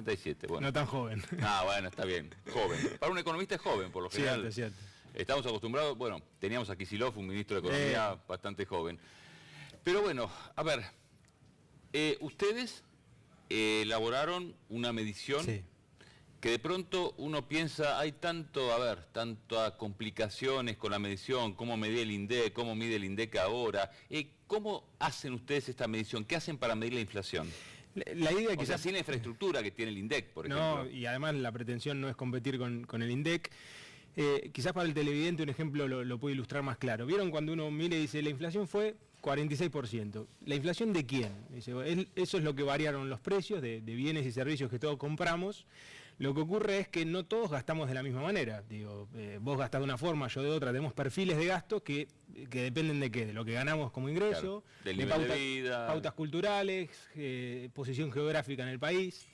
37, bueno. No tan joven. Ah, bueno, está bien, joven. Para un economista es joven, por lo general. Cierto. Estamos acostumbrados, bueno, teníamos a Kicillof, un ministro de Economía bastante joven. Pero bueno, a ver, ustedes elaboraron una medición que de pronto uno piensa, hay tantas complicaciones con la medición, cómo medía el INDEC, cómo mide el INDEC ahora. ¿Cómo hacen ustedes esta medición? ¿Qué hacen para medir la inflación? La idea quizás... O sea, sin la infraestructura que tiene el INDEC, por ejemplo. No, y además la pretensión no es competir con el INDEC. Quizás para el televidente un ejemplo lo puede ilustrar más claro. ¿Vieron cuando uno mira y dice, la inflación fue 46%? ¿La inflación de quién? Dice, eso es lo que variaron los precios de bienes y servicios que todos compramos. Lo que ocurre es que no todos gastamos de la misma manera. Digo, vos gastás de una forma, yo de otra. Tenemos perfiles de gasto que dependen de qué, de lo que ganamos como ingreso, claro, del nivel de vida, pautas culturales, posición geográfica en el país.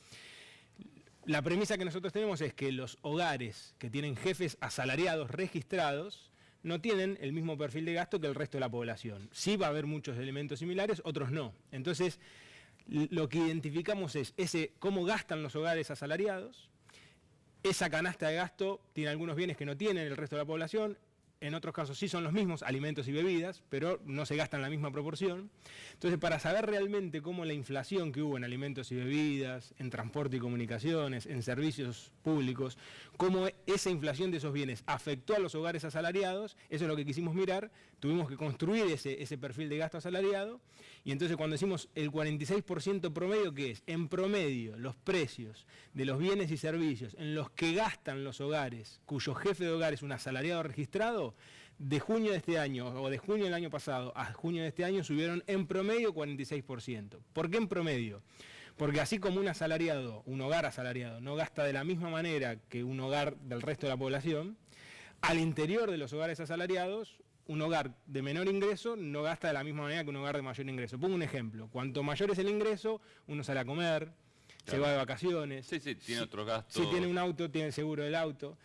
La premisa que nosotros tenemos es que los hogares que tienen jefes asalariados registrados no tienen el mismo perfil de gasto que el resto de la población. Sí va a haber muchos elementos similares, otros no. Entonces, lo que identificamos es cómo gastan los hogares asalariados. Esa canasta de gasto tiene algunos bienes que no tienen el resto de la población. En otros casos sí son los mismos, alimentos y bebidas, pero no se gastan en la misma proporción. Entonces, para saber realmente cómo la inflación que hubo en alimentos y bebidas, en transporte y comunicaciones, en servicios públicos, cómo esa inflación de esos bienes afectó a los hogares asalariados, eso es lo que quisimos mirar. Tuvimos que construir ese perfil de gasto asalariado, y entonces cuando decimos el 46% promedio, ¿qué es? En promedio, los precios de los bienes y servicios en los que gastan los hogares, cuyo jefe de hogar es un asalariado registrado, de junio de este año, o de junio del año pasado a junio de este año, subieron en promedio 46%. ¿Por qué en promedio? Porque así como un hogar asalariado, no gasta de la misma manera que un hogar del resto de la población, al interior de los hogares asalariados, un hogar de menor ingreso no gasta de la misma manera que un hogar de mayor ingreso. Pongo un ejemplo. Cuanto mayor es el ingreso, uno sale a comer, se va de vacaciones. Sí, tiene otros gastos. Si tiene un auto, tiene el seguro del auto.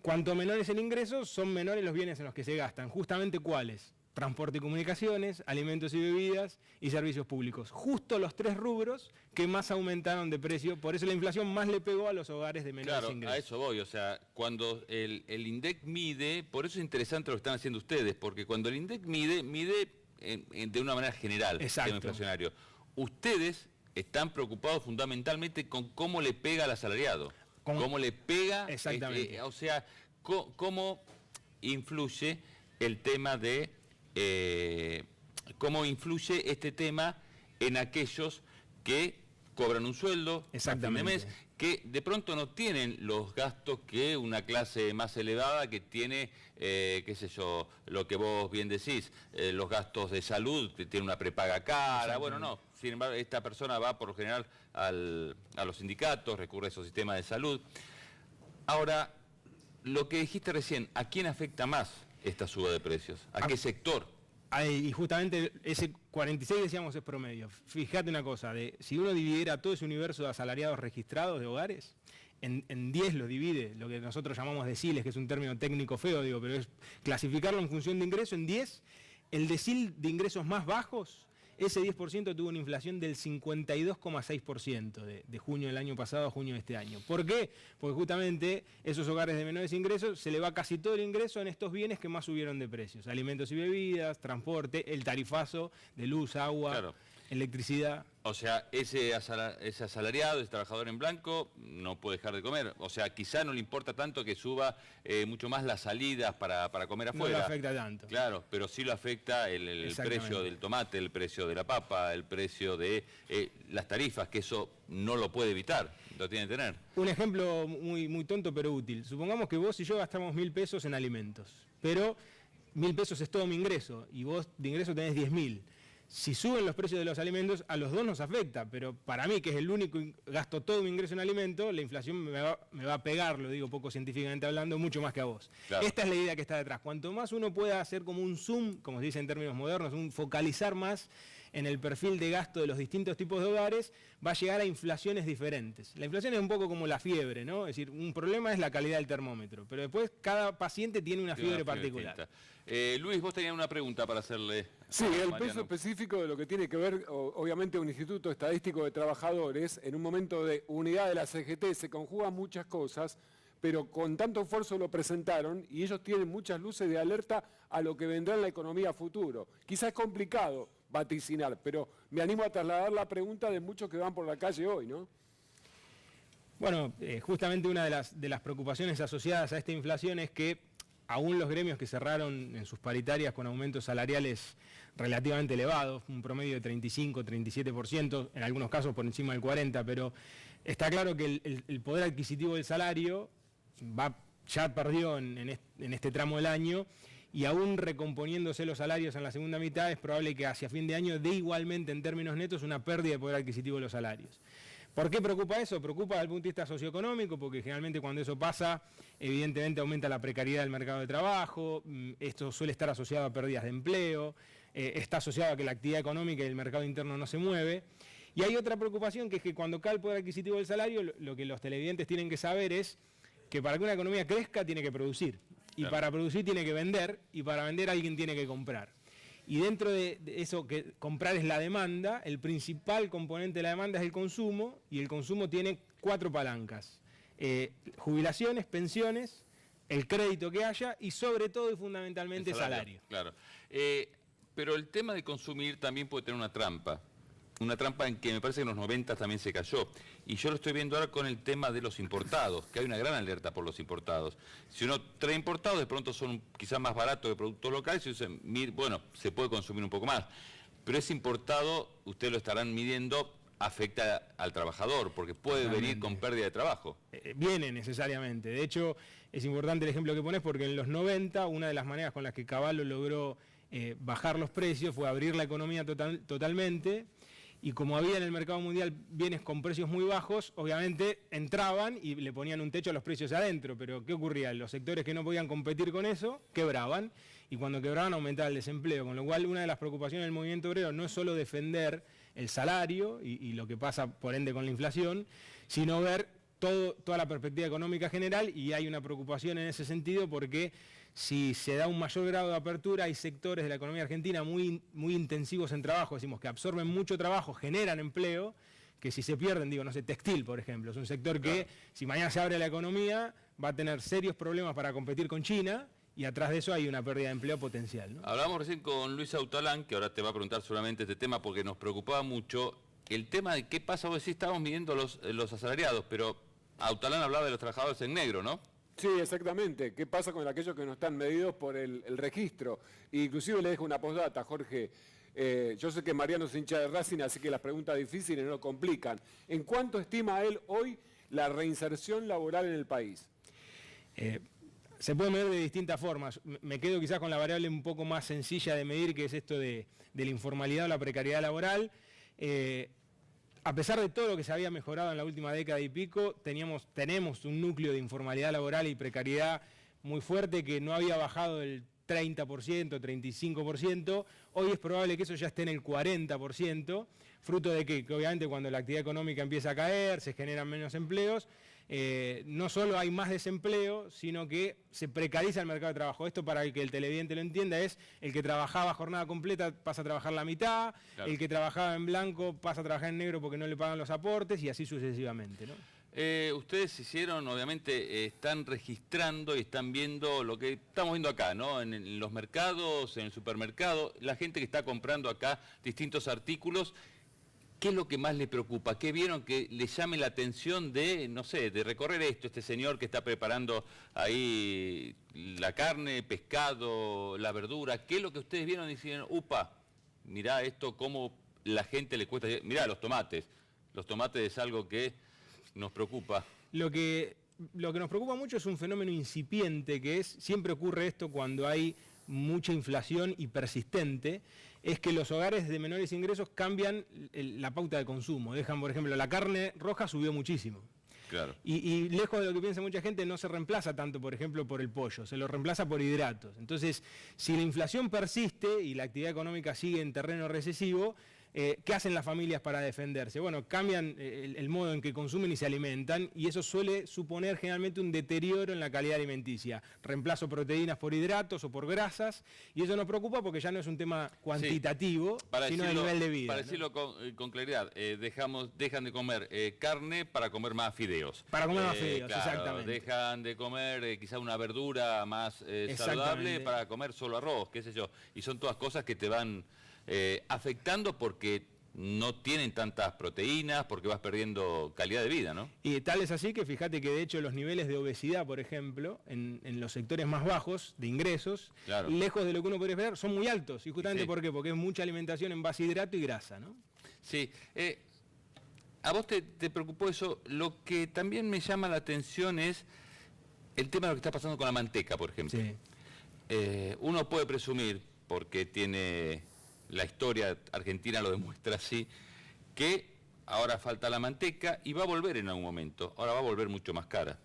Cuanto menor es el ingreso, son menores los bienes en los que se gastan. ¿Justamente cuáles? Transporte y comunicaciones, alimentos y bebidas y servicios públicos. Justo los tres rubros que más aumentaron de precio. Por eso la inflación más le pegó a los hogares de menores ingresos. A eso voy. O sea, cuando el INDEC mide, por eso es interesante lo que están haciendo ustedes, porque cuando el INDEC mide de una manera general el tema inflacionario. Ustedes están preocupados fundamentalmente con cómo le pega al asalariado. ¿Cómo le pega? Exactamente. O sea, ¿cómo influye el tema de... ¿cómo influye este tema en aquellos que cobran un sueldo a fin de mes, que de pronto no tienen los gastos que una clase más elevada que tiene, qué sé yo, lo que vos bien decís, los gastos de salud, que tiene una prepaga cara, bueno, no. Sin embargo, esta persona va por lo general a los sindicatos, recurre a esos sistemas de salud. Ahora, lo que dijiste recién, ¿a quién afecta más esta suba de precios? ¿A qué sector? Y justamente ese 46 decíamos es promedio. Fíjate una cosa, si uno dividiera todo ese universo de asalariados registrados de hogares, en 10 lo divide, lo que nosotros llamamos deciles, que es un término técnico feo, pero es clasificarlo en función de ingreso. En 10, el decil de ingresos más bajos, ese 10% tuvo una inflación del 52,6% de junio del año pasado a junio de este año. ¿Por qué? Porque justamente esos hogares de menores ingresos se le va casi todo el ingreso en estos bienes que más subieron de precios. Alimentos y bebidas, transporte, el tarifazo de luz, agua, electricidad. O sea, ese asalariado, ese trabajador en blanco, no puede dejar de comer. O sea, quizá no le importa tanto que suba mucho más las salidas para comer afuera. No lo afecta tanto. Claro, pero sí lo afecta el precio del tomate, el precio de la papa, el precio de las tarifas, que eso no lo puede evitar, lo tiene que tener. Un ejemplo muy tonto pero útil. Supongamos que vos y yo gastamos 1.000 pesos en alimentos, pero 1.000 pesos es todo mi ingreso y vos de ingreso tenés 10.000. Si suben los precios de los alimentos, a los dos nos afecta, pero para mí, que es el único gasto todo mi ingreso en alimentos, la inflación me va a pegar, lo digo poco científicamente hablando, mucho más que a vos. Claro. Esta es la idea que está detrás. Cuanto más uno pueda hacer como un zoom, como se dice en términos modernos, un focalizar más en el perfil de gasto de los distintos tipos de hogares, va a llegar a inflaciones diferentes. La inflación es un poco como la fiebre, ¿no? Es decir, un problema es la calidad del termómetro, pero después cada paciente tiene una fiebre particular. Luis, vos tenías una pregunta para hacerle. Sí, el peso específico de lo que tiene que ver, obviamente, un Instituto Estadístico de Trabajadores, en un momento de unidad de la CGT se conjugan muchas cosas, pero con tanto esfuerzo lo presentaron y ellos tienen muchas luces de alerta a lo que vendrá en la economía futuro. Quizás es complicado vaticinar, pero me animo a trasladar la pregunta de muchos que van por la calle hoy, ¿no? Bueno, justamente una de las preocupaciones asociadas a esta inflación es que aún los gremios que cerraron en sus paritarias con aumentos salariales relativamente elevados, un promedio de 35, 37%, en algunos casos por encima del 40%, pero está claro que el poder adquisitivo del salario ya perdió en este tramo del año, y aún recomponiéndose los salarios en la segunda mitad es probable que hacia fin de año dé igualmente en términos netos una pérdida de poder adquisitivo de los salarios. ¿Por qué preocupa eso? Preocupa desde el punto de vista socioeconómico, porque generalmente cuando eso pasa, evidentemente aumenta la precariedad del mercado de trabajo, esto suele estar asociado a pérdidas de empleo, está asociado a que la actividad económica y el mercado interno no se mueve. Y hay otra preocupación, que es que cuando cae el poder adquisitivo del salario, lo que los televidentes tienen que saber es que para que una economía crezca tiene que producir, y claro, para producir tiene que vender, y para vender alguien tiene que comprar. Y dentro de eso, que comprar es la demanda, el principal componente de la demanda es el consumo, y el consumo tiene 4 palancas. Jubilaciones, pensiones, el crédito que haya y sobre todo y fundamentalmente salario. Claro. Pero el tema de consumir también puede tener una trampa en que me parece que en los 90 también se cayó. Y yo lo estoy viendo ahora con el tema de los importados, que hay una gran alerta por los importados. Si uno trae importados, de pronto son quizás más baratos que productos locales, y uno dice, bueno, se puede consumir un poco más. Pero ese importado, ustedes lo estarán midiendo, afecta al trabajador, porque puede venir con pérdida de trabajo. Viene necesariamente. De hecho, es importante el ejemplo que pones, porque en los 90, una de las maneras con las que Cavallo logró bajar los precios fue abrir la economía totalmente. Y como había en el mercado mundial bienes con precios muy bajos, obviamente entraban y le ponían un techo a los precios adentro. Pero ¿qué ocurría? Los sectores que no podían competir con eso, quebraban. Y cuando quebraban aumentaba el desempleo. Con lo cual, una de las preocupaciones del movimiento obrero no es solo defender el salario y lo que pasa por ende con la inflación, sino ver toda la perspectiva económica general, y hay una preocupación en ese sentido porque si se da un mayor grado de apertura, hay sectores de la economía argentina muy intensivos en trabajo, decimos que absorben mucho trabajo, generan empleo, que si se pierden, no sé, textil, por ejemplo, es un sector que si mañana se abre la economía va a tener serios problemas para competir con China, y atrás de eso hay una pérdida de empleo potencial, ¿no? Hablábamos recién con Luis Autalán, que ahora te va a preguntar solamente este tema porque nos preocupaba mucho, el tema de qué pasa, vos decís, estábamos midiendo los asalariados, pero Autalán hablaba de los trabajadores en negro, ¿no? Sí, exactamente. ¿Qué pasa con aquellos que no están medidos por el registro? Inclusive le dejo una postdata, Jorge. Yo sé que Mariano es hincha de Racing, así que las preguntas difíciles no lo complican. ¿En cuánto estima él hoy la reinserción laboral en el país? Se puede medir de distintas formas. Me quedo quizás con la variable un poco más sencilla de medir, que es esto de la informalidad o la precariedad laboral. A pesar de todo lo que se había mejorado en la última década y pico, tenemos un núcleo de informalidad laboral y precariedad muy fuerte que no había bajado del 30%, 35%. Hoy es probable que eso ya esté en el 40%, fruto de que obviamente cuando la actividad económica empieza a caer, se generan menos empleos. No solo hay más desempleo, sino que se precariza el mercado de trabajo. Esto, para que el televidente lo entienda, es el que trabajaba jornada completa pasa a trabajar la mitad, claro, el que trabajaba en blanco pasa a trabajar en negro porque no le pagan los aportes, y así sucesivamente, ¿no? Ustedes hicieron, obviamente, están registrando y están viendo lo que estamos viendo acá, ¿no? En los mercados, en el supermercado, la gente que está comprando acá distintos artículos. ¿Qué es lo que más le preocupa? ¿Qué vieron que le llame la atención de, no sé, de recorrer esto, este señor que está preparando ahí la carne, pescado, la verdura? ¿Qué es lo que ustedes vieron y dijeron, upa, mirá esto, cómo la gente le cuesta? Mirá, los tomates es algo que nos preocupa. Lo que nos preocupa mucho es un fenómeno incipiente, que siempre ocurre esto cuando hay mucha inflación y persistente, es que los hogares de menores ingresos cambian la pauta de consumo. Dejan, por ejemplo, la carne roja subió muchísimo. Claro. Y lejos de lo que piensa mucha gente, no se reemplaza tanto, por ejemplo, por el pollo, se lo reemplaza por hidratos. Entonces, si la inflación persiste y la actividad económica sigue en terreno recesivo, ¿Qué hacen las familias para defenderse? Bueno, cambian el modo en que consumen y se alimentan, y eso suele suponer generalmente un deterioro en la calidad alimenticia. Reemplazo proteínas por hidratos o por grasas, y eso nos preocupa porque ya no es un tema cuantitativo, sino de nivel de vida. Para decirlo con claridad, dejan de comer carne para comer más fideos. Para comer más fideos, claro, exactamente. Dejan de comer quizá una verdura más saludable para comer solo arroz, qué sé yo. Y son todas cosas que te van afectando porque no tienen tantas proteínas, porque vas perdiendo calidad de vida, ¿no? Y tal es así que fíjate que de hecho los niveles de obesidad, por ejemplo, en los sectores más bajos de ingresos, claro, lejos de lo que uno podría esperar, son muy altos. Y justamente ¿por qué? Porque es mucha alimentación en base a hidrato y grasa, ¿no? Sí. ¿A vos te preocupó eso? Lo que también me llama la atención es el tema de lo que está pasando con la manteca, por ejemplo. Sí. Uno puede presumir, porque tiene la historia argentina lo demuestra así, que ahora falta la manteca y va a volver en algún momento. Ahora va a volver mucho más cara.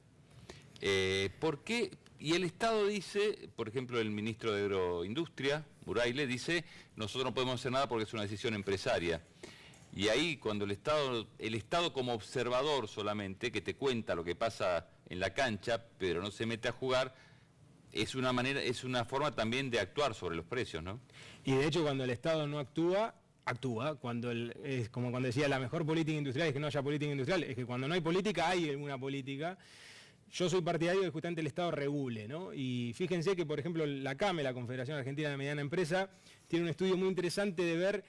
¿Por qué? Y el Estado dice, por ejemplo, el ministro de Agroindustria, Buraile, dice, nosotros no podemos hacer nada porque es una decisión empresaria. Y ahí cuando el Estado como observador solamente, que te cuenta lo que pasa en la cancha, pero no se mete a jugar, es una forma también de actuar sobre los precios, ¿no? Y de hecho cuando el Estado no actúa, es como cuando decía la mejor política industrial es que no haya política industrial, es que cuando no hay política hay alguna política. Yo soy partidario de que justamente el Estado regule, ¿no? Y fíjense que, por ejemplo, la CAME, la Confederación Argentina de Mediana Empresa, tiene un estudio muy interesante de ver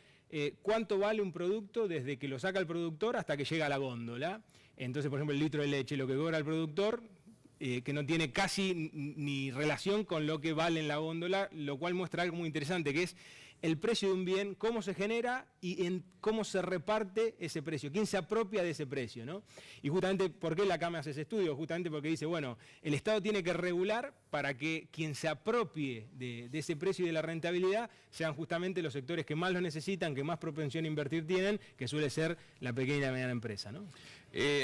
cuánto vale un producto desde que lo saca el productor hasta que llega a la góndola. Entonces, por ejemplo, el litro de leche, lo que cobra el productor, que no tiene casi ni relación con lo que vale en la góndola, lo cual muestra algo muy interesante, que es el precio de un bien, cómo se genera y en cómo se reparte ese precio, quién se apropia de ese precio, ¿no? Y justamente, ¿por qué la CAME hace ese estudio? Justamente porque dice, bueno, el Estado tiene que regular para que quien se apropie de ese precio y de la rentabilidad sean justamente los sectores que más lo necesitan, que más propensión a invertir tienen, que suele ser la pequeña y mediana empresa, ¿no?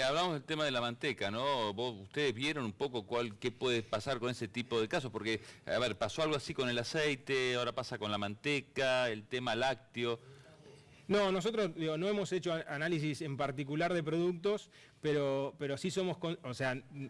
Hablamos del tema de la manteca, ¿no? Ustedes vieron un poco qué puede pasar con ese tipo de casos, porque, a ver, pasó algo así con el aceite, ahora pasa con la manteca, el tema lácteo. No, nosotros no hemos hecho análisis en particular de productos, pero sí no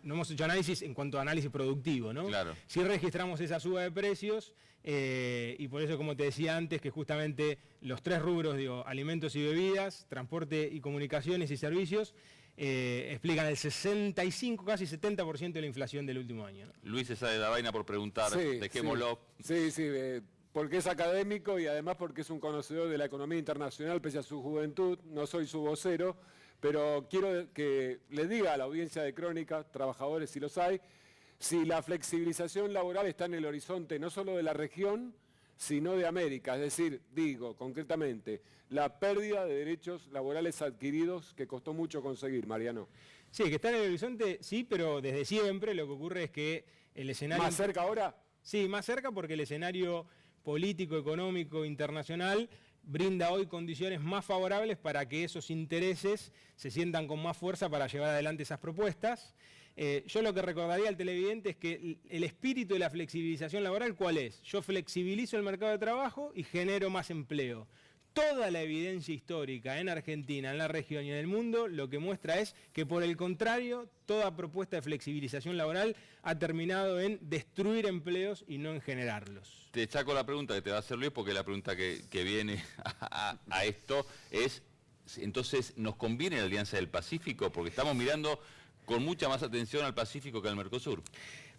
hemos hecho análisis en cuanto a análisis productivo, ¿no? Claro. Sí registramos esa suba de precios y por eso, como te decía antes, que justamente los tres rubros, alimentos y bebidas, transporte y comunicaciones y servicios, explican el 65, casi 70% de la inflación del último año, ¿no? Luis se sabe la vaina por preguntar, dejémoslo. Sí, porque es académico y además porque es un conocedor de la economía internacional pese a su juventud. No soy su vocero, pero quiero que le diga a la audiencia de Crónica, trabajadores si los hay, si la flexibilización laboral está en el horizonte no solo de la región, sino de América. Es decir, digo concretamente, la pérdida de derechos laborales adquiridos que costó mucho conseguir, Mariano. Sí, que está en el horizonte, sí, pero desde siempre lo que ocurre es que el escenario... ¿Más cerca ahora? Sí, más cerca porque el escenario político, económico, internacional brinda hoy condiciones más favorables para que esos intereses se sientan con más fuerza para llevar adelante esas propuestas. Yo lo que recordaría al televidente es que el espíritu de la flexibilización laboral, ¿cuál es? Yo flexibilizo el mercado de trabajo y genero más empleo. Toda la evidencia histórica en Argentina, en la región y en el mundo, lo que muestra es que, por el contrario, toda propuesta de flexibilización laboral ha terminado en destruir empleos y no en generarlos. Te saco la pregunta que te va a hacer Luis, porque la pregunta que viene a esto es, entonces, ¿nos conviene la Alianza del Pacífico? Porque estamos mirando con mucha más atención al Pacífico que al Mercosur.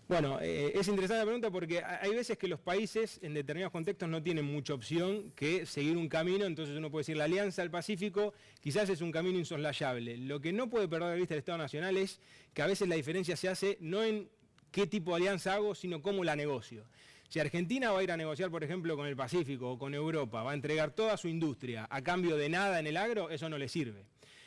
Bueno, es interesante la pregunta porque hay veces que los países en determinados contextos no tienen mucha opción que seguir un camino, entonces uno puede decir la Alianza del Pacífico quizás es un camino insoslayable. Lo que no puede perder de vista el Estado Nacional es que a veces la diferencia se hace no en qué tipo de alianza hago, sino cómo la negocio. Si Argentina va a ir a negociar, por ejemplo, con el Pacífico o con Europa, va a entregar toda su industria a cambio de nada en el agro, eso no le sirve.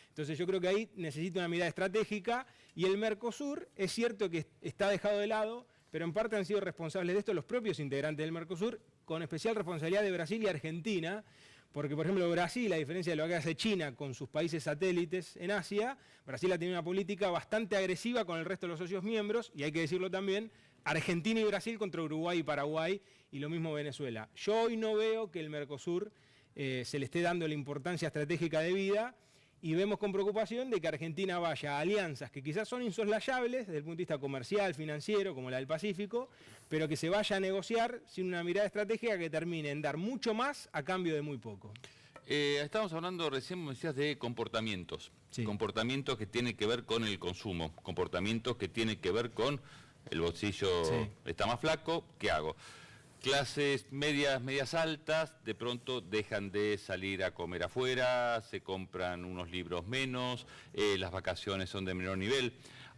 Entonces yo creo que ahí necesita una mirada estratégica y el Mercosur es cierto que está dejado de lado, pero en parte han sido responsables de esto los propios integrantes del Mercosur, con especial responsabilidad de Brasil y Argentina, porque por ejemplo Brasil, a diferencia de lo que hace China con sus países satélites en Asia, Brasil ha tenido una política bastante agresiva con el resto de los socios miembros, y hay que decirlo también, Argentina y Brasil contra Uruguay y Paraguay, y lo mismo Venezuela. Yo hoy no veo que el Mercosur se le esté dando la importancia estratégica de vida, y vemos con preocupación de que Argentina vaya a alianzas que quizás son insoslayables desde el punto de vista comercial, financiero, como la del Pacífico, pero que se vaya a negociar sin una mirada estratégica que termine en dar mucho más a cambio de muy poco. Estábamos hablando recién, me decías, de comportamientos. Sí. Comportamientos que tienen que ver con el consumo, comportamientos que tienen que ver con el bolsillo, sí. Está más flaco, ¿qué hago? Clases medias altas, de pronto dejan de salir a comer afuera, se compran unos libros menos, las vacaciones son de menor nivel.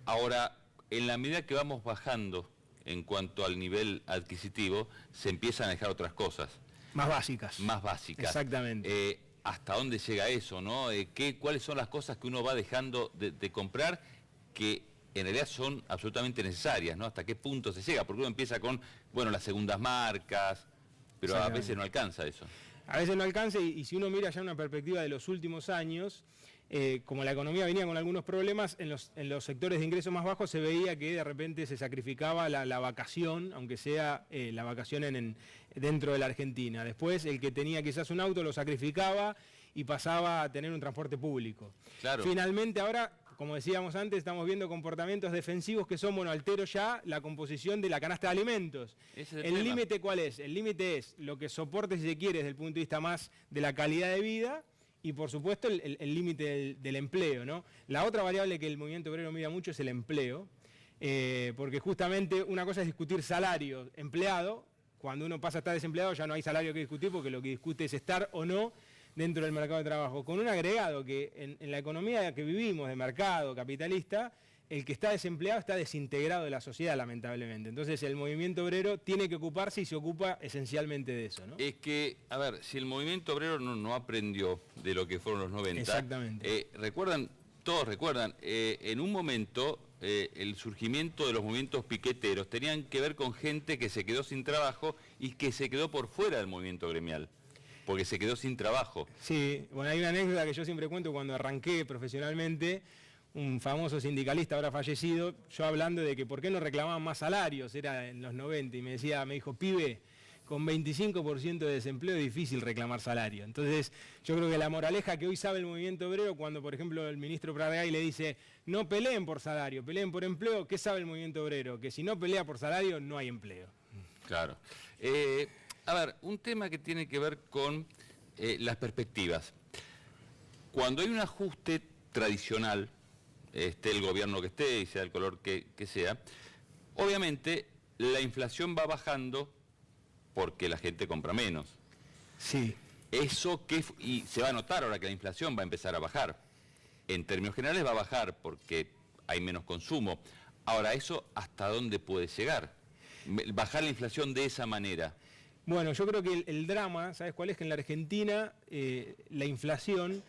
Ahora, en la medida que vamos bajando en cuanto al nivel adquisitivo, se empiezan a dejar otras cosas. Más básicas. Más básicas. Exactamente. ¿Hasta dónde llega eso, no? ¿Cuáles son las cosas que uno va dejando de comprar que en realidad son absolutamente necesarias, ¿no? ¿Hasta qué punto se llega? Porque uno empieza con, bueno, las segundas marcas, pero a veces no alcanza eso. A veces no alcanza, y si uno mira ya una perspectiva de los últimos años, como la economía venía con algunos problemas, en los sectores de ingresos más bajos se veía que de repente se sacrificaba la vacación, aunque sea la vacación dentro de la Argentina. Después el que tenía quizás un auto lo sacrificaba y pasaba a tener un transporte público. Claro. Finalmente ahora, como decíamos antes, estamos viendo comportamientos defensivos que son, bueno, altero ya la composición de la canasta de alimentos. ¿El límite cuál es? El límite es lo que soporte, si se quiere, desde el punto de vista más de la calidad de vida, y por supuesto el límite del empleo, ¿no? La otra variable que el movimiento obrero mira mucho es el empleo, porque justamente una cosa es discutir salario empleado, cuando uno pasa a estar desempleado ya no hay salario que discutir, porque lo que discute es estar o no dentro del mercado de trabajo, con un agregado que en la economía que vivimos, de mercado, capitalista, el que está desempleado está desintegrado de la sociedad, lamentablemente. Entonces el movimiento obrero tiene que ocuparse y se ocupa esencialmente de eso, ¿no? Es que, a ver, si el movimiento obrero no aprendió de lo que fueron los 90, exactamente. Todos recuerdan, en un momento el surgimiento de los movimientos piqueteros tenían que ver con gente que se quedó sin trabajo y que se quedó por fuera del movimiento gremial, porque se quedó sin trabajo. Sí, bueno, hay una anécdota que yo siempre cuento cuando arranqué profesionalmente, un famoso sindicalista ahora fallecido, yo hablando de que por qué no reclamaban más salarios, era en los 90, y me dijo, pibe, con 25% de desempleo es difícil reclamar salario. Entonces, yo creo que la moraleja que hoy sabe el movimiento obrero, cuando por ejemplo el ministro Pradegay le dice, no peleen por salario, peleen por empleo, ¿qué sabe el movimiento obrero? Que si no pelea por salario, no hay empleo. Claro. A ver, un tema que tiene que ver con las perspectivas. Cuando hay un ajuste tradicional, esté el gobierno que esté y sea el color que sea, obviamente la inflación va bajando porque la gente compra menos. Sí. Y se va a notar ahora que la inflación va a empezar a bajar. En términos generales va a bajar porque hay menos consumo. Ahora, ¿eso hasta dónde puede llegar? Bajar la inflación de esa manera. Bueno, yo creo que el drama, ¿sabes cuál es? Que en la Argentina la inflación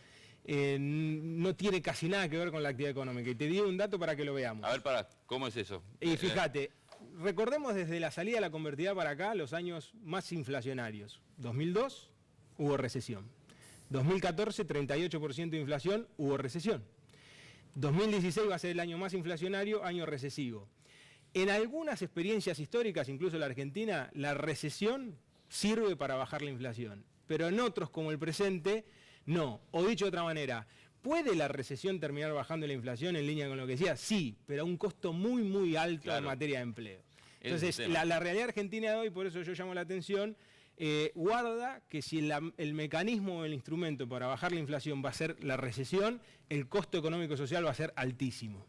no tiene casi nada que ver con la actividad económica. Y te digo un dato para que lo veamos. A ver, ¿cómo es eso? Y fíjate, recordemos desde la salida de la convertibilidad para acá los años más inflacionarios. 2002 hubo recesión. 2014, 38% de inflación, hubo recesión. 2016 va a ser el año más inflacionario, año recesivo. En algunas experiencias históricas, incluso la Argentina, la recesión sirve para bajar la inflación, pero en otros, como el presente, no. O dicho de otra manera, ¿puede la recesión terminar bajando la inflación en línea con lo que decía? Sí, pero a un costo muy, muy alto, claro, en materia de empleo. Entonces, la realidad argentina de hoy, por eso yo llamo la atención, guarda que si el mecanismo o el instrumento para bajar la inflación va a ser la recesión, el costo económico y social va a ser altísimo.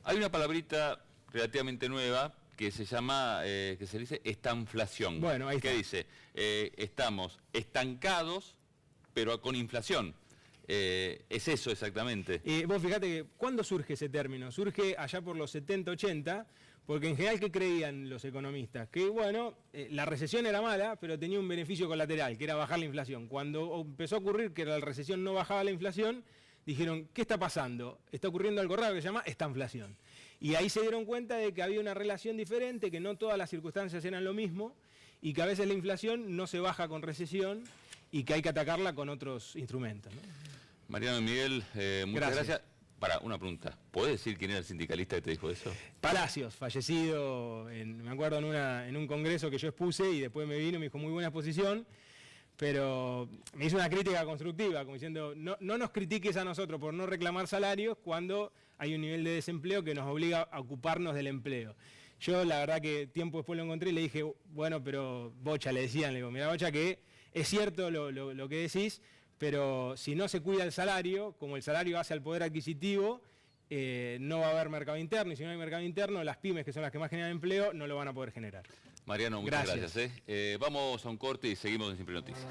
Hay una palabrita relativamente nueva que se llama, que se dice estanflación. Bueno, ahí está. ¿Qué dice? Estamos estancados, pero con inflación. Es eso exactamente. Vos fíjate que, ¿cuándo surge ese término? Surge allá por los 70, 80, porque en general, ¿qué creían los economistas? Que, bueno, la recesión era mala, pero tenía un beneficio colateral, que era bajar la inflación. Cuando empezó a ocurrir que la recesión no bajaba la inflación, dijeron, ¿qué está pasando? Está ocurriendo algo raro que se llama estanflación. Y ahí se dieron cuenta de que había una relación diferente, que no todas las circunstancias eran lo mismo, y que a veces la inflación no se baja con recesión, y que hay que atacarla con otros instrumentos, ¿no? Mariano y Miguel, muchas gracias. Para, una pregunta. ¿Podés decir quién era el sindicalista que te dijo eso? Palacios, fallecido, me acuerdo en un congreso que yo expuse y después me vino y me dijo muy buena exposición, pero me hizo una crítica constructiva, como diciendo, no nos critiques a nosotros por no reclamar salarios cuando hay un nivel de desempleo que nos obliga a ocuparnos del empleo. Yo la verdad que tiempo después lo encontré y le dije, bueno, pero Bocha, le decían, le digo, mira Bocha, que es cierto lo que decís, pero si no se cuida el salario, como el salario hace al poder adquisitivo, no va a haber mercado interno, y si no hay mercado interno, las pymes, que son las que más generan empleo, no lo van a poder generar. Mariano, muchas gracias. Vamos a un corte y seguimos en Siempre Noticias.